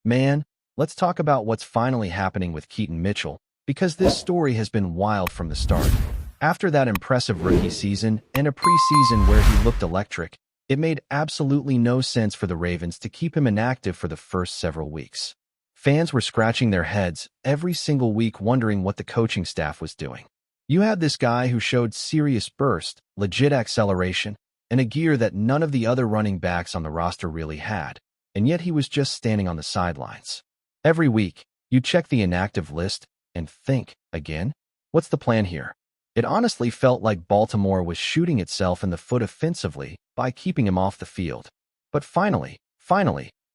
Man, let's talk about what's finally happening with Keaton Mitchell, because this story has been wild from the start. After that impressive rookie season and a preseason where he looked electric, it made absolutely no sense for the Ravens to keep him inactive for the first several weeks. Fans were scratching their heads every single week wondering what the coaching staff was doing. You had this guy who showed serious burst, legit acceleration, and a gear that none of the other running backs on the roster really had, and yet he was just standing on the sidelines. Every week, you check the inactive list and think, again? What's the plan here? It honestly felt like Baltimore was shooting itself in the foot offensively by keeping him off the field. But finally,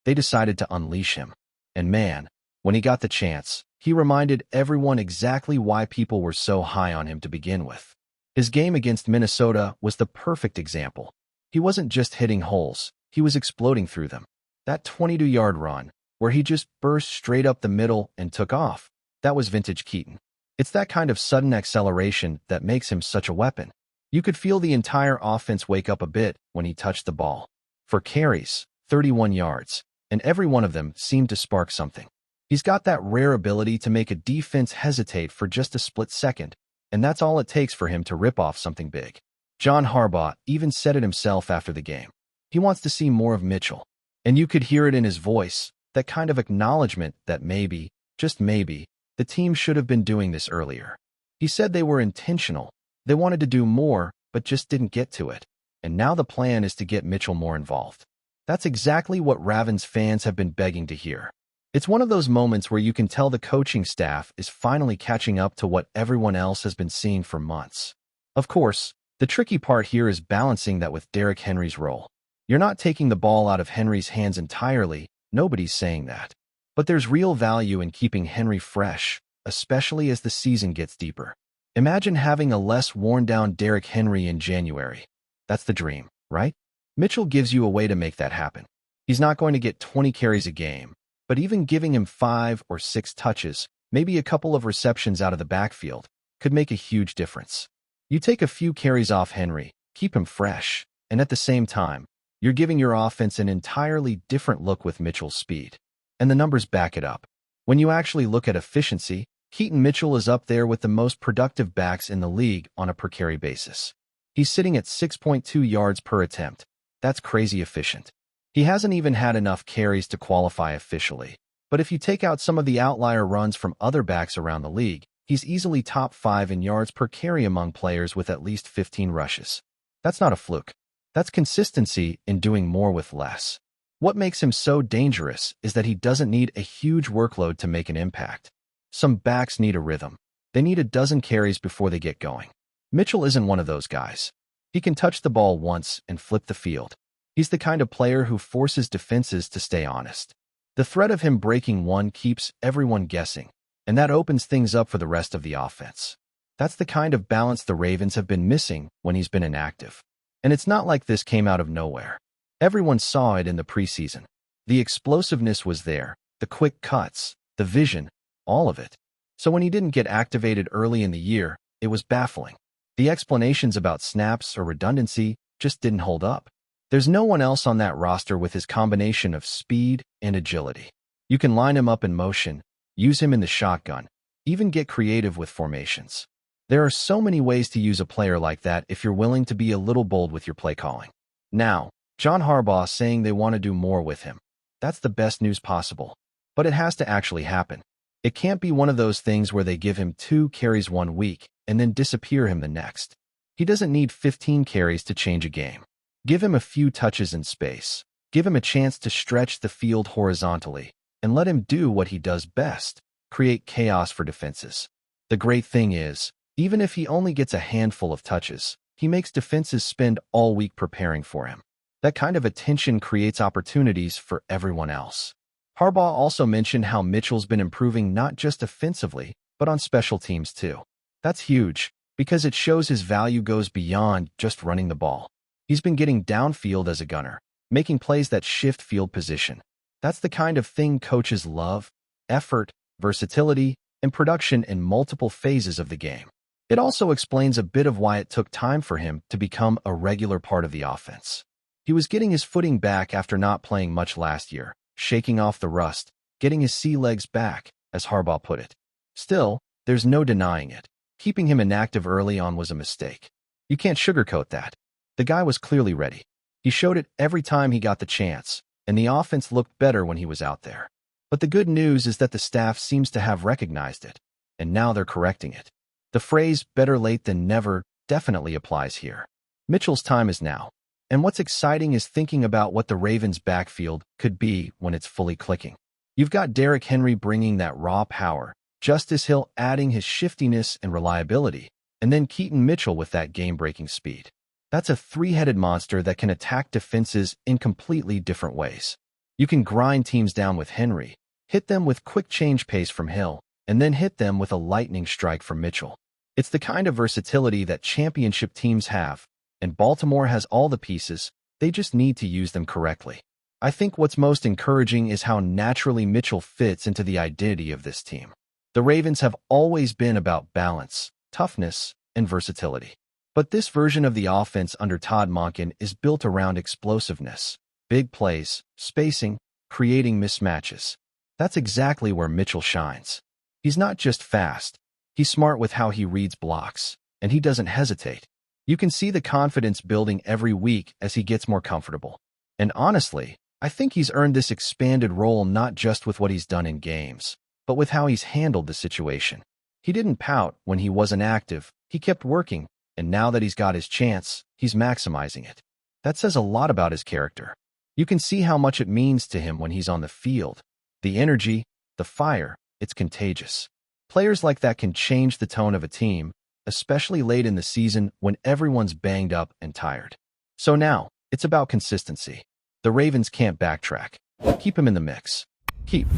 they decided to unleash him. And man, when he got the chance, he reminded everyone exactly why people were so high on him to begin with. His game against Minnesota was the perfect example. He wasn't just hitting holes, he was exploding through them. That 22-yard run, where he just burst straight up the middle and took off, that was vintage Keaton. It's that kind of sudden acceleration that makes him such a weapon. You could feel the entire offense wake up a bit when he touched the ball. For carries, 31 yards, and every one of them seemed to spark something. He's got that rare ability to make a defense hesitate for just a split second, and that's all it takes for him to rip off something big. John Harbaugh even said it himself after the game. He wants to see more of Mitchell. And you could hear it in his voice, that kind of acknowledgement that maybe, just maybe, the team should have been doing this earlier. He said they were intentional. They wanted to do more, but just didn't get to it. And now the plan is to get Mitchell more involved. That's exactly what Ravens fans have been begging to hear. It's one of those moments where you can tell the coaching staff is finally catching up to what everyone else has been seeing for months. Of course, the tricky part here is balancing that with Derrick Henry's role. You're not taking the ball out of Henry's hands entirely, nobody's saying that. But there's real value in keeping Henry fresh, especially as the season gets deeper. Imagine having a less worn-down Derrick Henry in January. That's the dream, right? Mitchell gives you a way to make that happen. He's not going to get 20 carries a game, but even giving him 5 or 6 touches, maybe a couple of receptions out of the backfield, could make a huge difference. You take a few carries off Henry, keep him fresh, and at the same time, you're giving your offense an entirely different look with Mitchell's speed. And the numbers back it up. When you actually look at efficiency, Keaton Mitchell is up there with the most productive backs in the league on a per-carry basis. He's sitting at 6.2 yards per attempt. That's crazy efficient. He hasn't even had enough carries to qualify officially. But if you take out some of the outlier runs from other backs around the league, he's easily top 5 in yards per carry among players with at least 15 rushes. That's not a fluke. That's consistency in doing more with less. What makes him so dangerous is that he doesn't need a huge workload to make an impact. Some backs need a rhythm. They need a dozen carries before they get going. Mitchell isn't one of those guys. He can touch the ball once and flip the field. He's the kind of player who forces defenses to stay honest. The threat of him breaking one keeps everyone guessing, and that opens things up for the rest of the offense. That's the kind of balance the Ravens have been missing when he's been inactive. And it's not like this came out of nowhere. Everyone saw it in the preseason. The explosiveness was there, the quick cuts, the vision, all of it. So when he didn't get activated early in the year, it was baffling. The explanations about snaps or redundancy just didn't hold up. There's no one else on that roster with his combination of speed and agility. You can line him up in motion, use him in the shotgun, even get creative with formations. There are so many ways to use a player like that if you're willing to be a little bold with your play calling. Now, John Harbaugh saying they want to do more with him. That's the best news possible. But it has to actually happen. It can't be one of those things where they give him 2 carries one week and then disappear him the next. He doesn't need 15 carries to change a game. Give him a few touches in space. Give him a chance to stretch the field horizontally, and let him do what he does best, create chaos for defenses. The great thing is, even if he only gets a handful of touches, he makes defenses spend all week preparing for him. That kind of attention creates opportunities for everyone else. Harbaugh also mentioned how Mitchell's been improving not just offensively, but on special teams too. That's huge, because it shows his value goes beyond just running the ball. He's been getting downfield as a gunner, making plays that shift field position. That's the kind of thing coaches love: effort, versatility, and production in multiple phases of the game. It also explains a bit of why it took time for him to become a regular part of the offense. He was getting his footing back after not playing much last year, shaking off the rust, getting his sea legs back, as Harbaugh put it. Still, there's no denying it. Keeping him inactive early on was a mistake. You can't sugarcoat that. The guy was clearly ready. He showed it every time he got the chance, and the offense looked better when he was out there. But the good news is that the staff seems to have recognized it, and now they're correcting it. The phrase better late than never definitely applies here. Mitchell's time is now. And what's exciting is thinking about what the Ravens' backfield could be when it's fully clicking. You've got Derrick Henry bringing that raw power, Justice Hill adding his shiftiness and reliability, and then Keaton Mitchell with that game-breaking speed. That's a three-headed monster that can attack defenses in completely different ways. You can grind teams down with Henry, hit them with quick change pace from Hill, and then hit them with a lightning strike from Mitchell. It's the kind of versatility that championship teams have, and Baltimore has all the pieces, they just need to use them correctly. I think what's most encouraging is how naturally Mitchell fits into the identity of this team. The Ravens have always been about balance, toughness, and versatility. But this version of the offense under Todd Monken is built around explosiveness, big plays, spacing, creating mismatches. That's exactly where Mitchell shines. He's not just fast, he's smart with how he reads blocks, and he doesn't hesitate. You can see the confidence building every week as he gets more comfortable. And honestly, I think he's earned this expanded role not just with what he's done in games, but with how he's handled the situation. He didn't pout when he wasn't active, he kept working, and now that he's got his chance, he's maximizing it. That says a lot about his character. You can see how much it means to him when he's on the field. The energy, the fire, it's contagious. Players like that can change the tone of a team, especially late in the season when everyone's banged up and tired. So now, it's about consistency. The Ravens can't backtrack. Keep him in the mix. Keep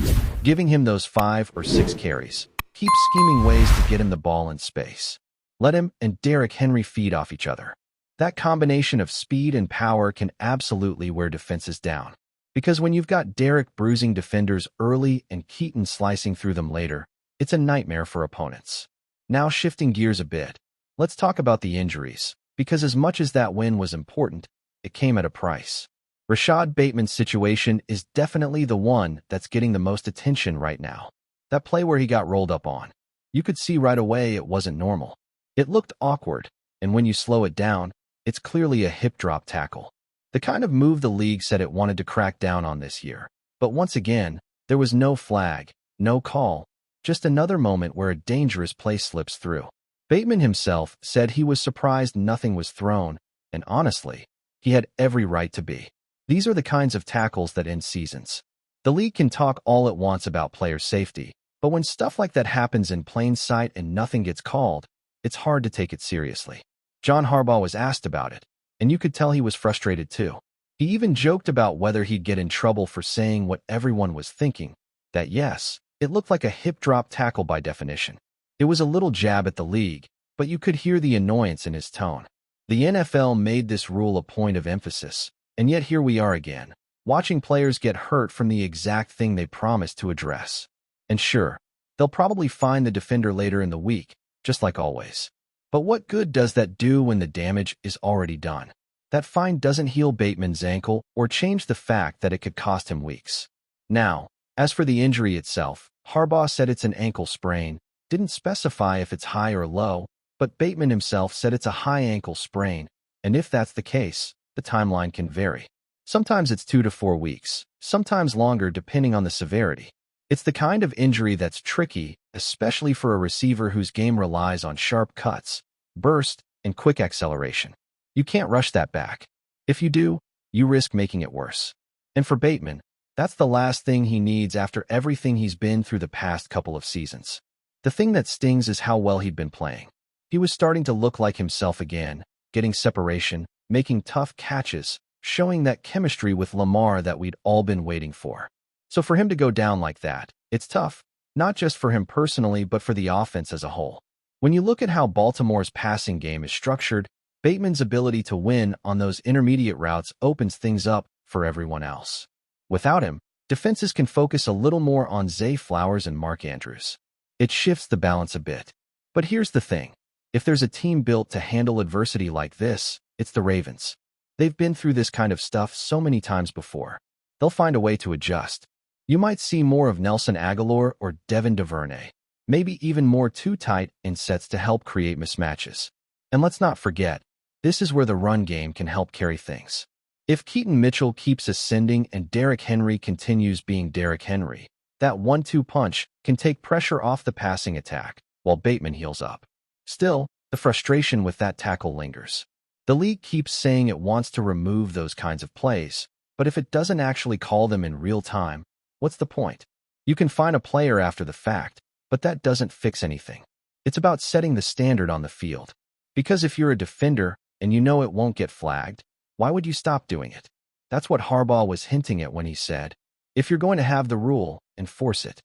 giving him those 5 or 6 carries. Keep scheming ways to get him the ball in space. Let him and Derrick Henry feed off each other. That combination of speed and power can absolutely wear defenses down. Because when you've got Derrick bruising defenders early and Keaton slicing through them later, it's a nightmare for opponents. Now shifting gears a bit, let's talk about the injuries, because as much as that win was important, it came at a price. Rashod Bateman's situation is definitely the one that's getting the most attention right now. That play where he got rolled up on. You could see right away it wasn't normal. It looked awkward, and when you slow it down, it's clearly a hip drop tackle. The kind of move the league said it wanted to crack down on this year. But once again, there was no flag, no call, just another moment where a dangerous play slips through. Bateman himself said he was surprised nothing was thrown, and honestly, he had every right to be. These are the kinds of tackles that end seasons. The league can talk all it wants about player safety, but when stuff like that happens in plain sight and nothing gets called, it's hard to take it seriously. John Harbaugh was asked about it, and you could tell he was frustrated too. He even joked about whether he'd get in trouble for saying what everyone was thinking, that yes, it looked like a hip drop tackle by definition. It was a little jab at the league, but you could hear the annoyance in his tone. The NFL made this rule a point of emphasis, and yet here we are again, watching players get hurt from the exact thing they promised to address. And sure, they'll probably fine the defender later in the week, just like always. But what good does that do when the damage is already done? That fine doesn't heal Bateman's ankle or change the fact that it could cost him weeks. Now, as for the injury itself, Harbaugh said it's an ankle sprain, didn't specify if it's high or low, but Bateman himself said it's a high ankle sprain, and if that's the case, the timeline can vary. Sometimes it's 2 to 4 weeks, sometimes longer depending on the severity. It's the kind of injury that's tricky, especially for a receiver whose game relies on sharp cuts, burst, and quick acceleration. You can't rush that back. If you do, you risk making it worse. And for Bateman, that's the last thing he needs after everything he's been through the past couple of seasons. The thing that stings is how well he'd been playing. He was starting to look like himself again, getting separation, making tough catches, showing that chemistry with Lamar that we'd all been waiting for. So for him to go down like that, it's tough, not just for him personally but for the offense as a whole. When you look at how Baltimore's passing game is structured, Bateman's ability to win on those intermediate routes opens things up for everyone else. Without him, defenses can focus a little more on Zay Flowers and Mark Andrews. It shifts the balance a bit. But here's the thing. If there's a team built to handle adversity like this, it's the Ravens. They've been through this kind of stuff so many times before. They'll find a way to adjust. You might see more of Nelson Aguilar or Devin DuVernay, maybe even more too tight in sets to help create mismatches. And let's not forget, this is where the run game can help carry things. If Keaton Mitchell keeps ascending and Derrick Henry continues being Derrick Henry, that 1-2 punch can take pressure off the passing attack while Bateman heals up. Still, the frustration with that tackle lingers. The league keeps saying it wants to remove those kinds of plays, but if it doesn't actually call them in real time, what's the point? You can fine a player after the fact, but that doesn't fix anything. It's about setting the standard on the field. Because if you're a defender and you know it won't get flagged, why would you stop doing it? That's what Harbaugh was hinting at when he said, if you're going to have the rule, enforce it.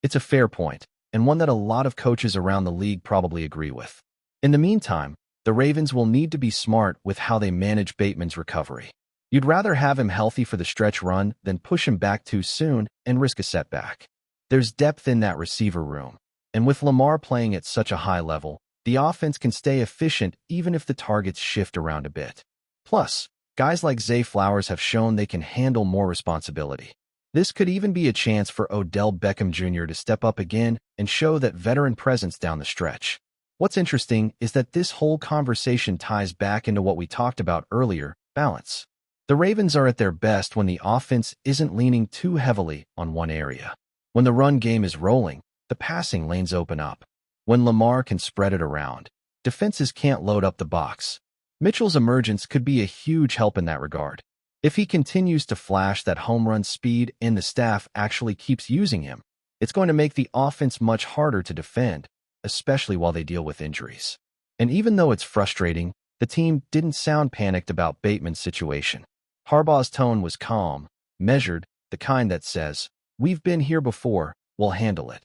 It's a fair point, and one that a lot of coaches around the league probably agree with. In the meantime, the Ravens will need to be smart with how they manage Bateman's recovery. You'd rather have him healthy for the stretch run than push him back too soon and risk a setback. There's depth in that receiver room, and with Lamar playing at such a high level, the offense can stay efficient even if the targets shift around a bit. Plus, guys like Zay Flowers have shown they can handle more responsibility. This could even be a chance for Odell Beckham Jr. to step up again and show that veteran presence down the stretch. What's interesting is that this whole conversation ties back into what we talked about earlier, balance. The Ravens are at their best when the offense isn't leaning too heavily on one area. When the run game is rolling, the passing lanes open up. When Lamar can spread it around, defenses can't load up the box. Mitchell's emergence could be a huge help in that regard. If he continues to flash that home run speed and the staff actually keeps using him, it's going to make the offense much harder to defend, especially while they deal with injuries. And even though it's frustrating, the team didn't sound panicked about Bateman's situation. Harbaugh's tone was calm, measured, the kind that says, "We've been here before, we'll handle it."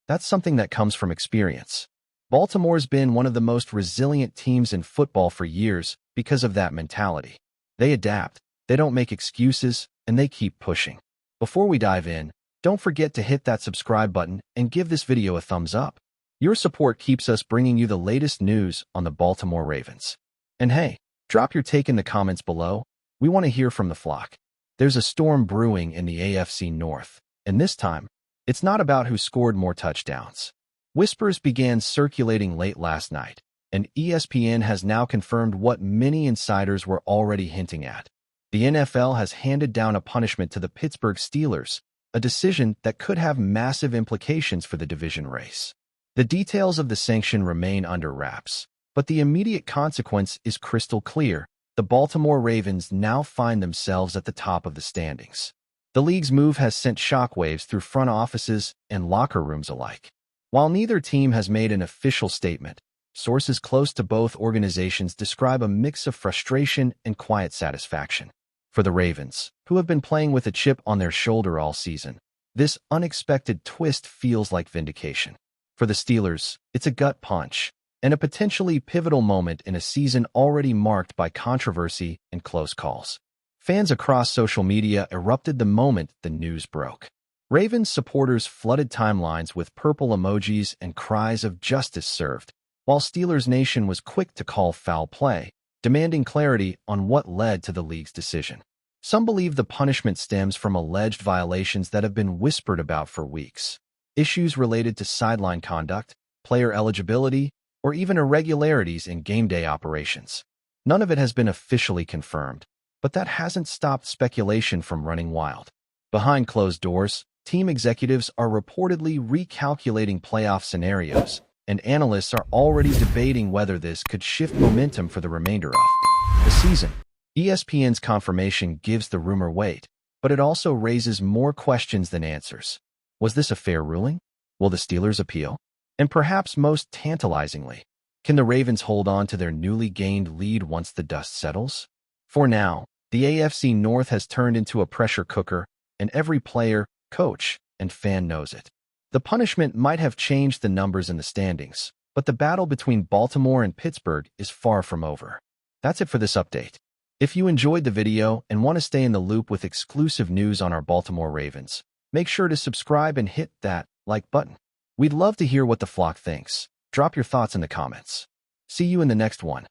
That's something that comes from experience. Baltimore's been one of the most resilient teams in football for years because of that mentality. They adapt, they don't make excuses, and they keep pushing. Before we dive in, don't forget to hit that subscribe button and give this video a thumbs up. Your support keeps us bringing you the latest news on the Baltimore Ravens. And hey, drop your take in the comments below. We want to hear from the flock. There's a storm brewing in the AFC North, and this time, it's not about who scored more touchdowns. Whispers began circulating late last night, and ESPN has now confirmed what many insiders were already hinting at. The NFL has handed down a punishment to the Pittsburgh Steelers, a decision that could have massive implications for the division race. The details of the sanction remain under wraps, but the immediate consequence is crystal clear. The Baltimore Ravens now find themselves at the top of the standings. The league's move has sent shockwaves through front offices and locker rooms alike. While neither team has made an official statement, sources close to both organizations describe a mix of frustration and quiet satisfaction. For the Ravens, who have been playing with a chip on their shoulder all season, this unexpected twist feels like vindication. For the Steelers, it's a gut punch and a potentially pivotal moment in a season already marked by controversy and close calls. Fans across social media erupted the moment the news broke. Ravens supporters flooded timelines with purple emojis and cries of justice served, while Steelers Nation was quick to call foul play, demanding clarity on what led to the league's decision. Some believe the punishment stems from alleged violations that have been whispered about for weeks. Issues related to sideline conduct, player eligibility, or even irregularities in game day operations. None of it has been officially confirmed, but that hasn't stopped speculation from running wild. Behind closed doors, team executives are reportedly recalculating playoff scenarios, and analysts are already debating whether this could shift momentum for the remainder of the season. ESPN's confirmation gives the rumor weight, but it also raises more questions than answers. Was this a fair ruling? Will the Steelers appeal? And perhaps most tantalizingly, can the Ravens hold on to their newly gained lead once the dust settles? For now, the AFC North has turned into a pressure cooker, and every player, coach, and fan knows it. The punishment might have changed the numbers in the standings, but the battle between Baltimore and Pittsburgh is far from over. That's it for this update. If you enjoyed the video and want to stay in the loop with exclusive news on our Baltimore Ravens, make sure to subscribe and hit that like button. We'd love to hear what the flock thinks. Drop your thoughts in the comments. See you in the next one.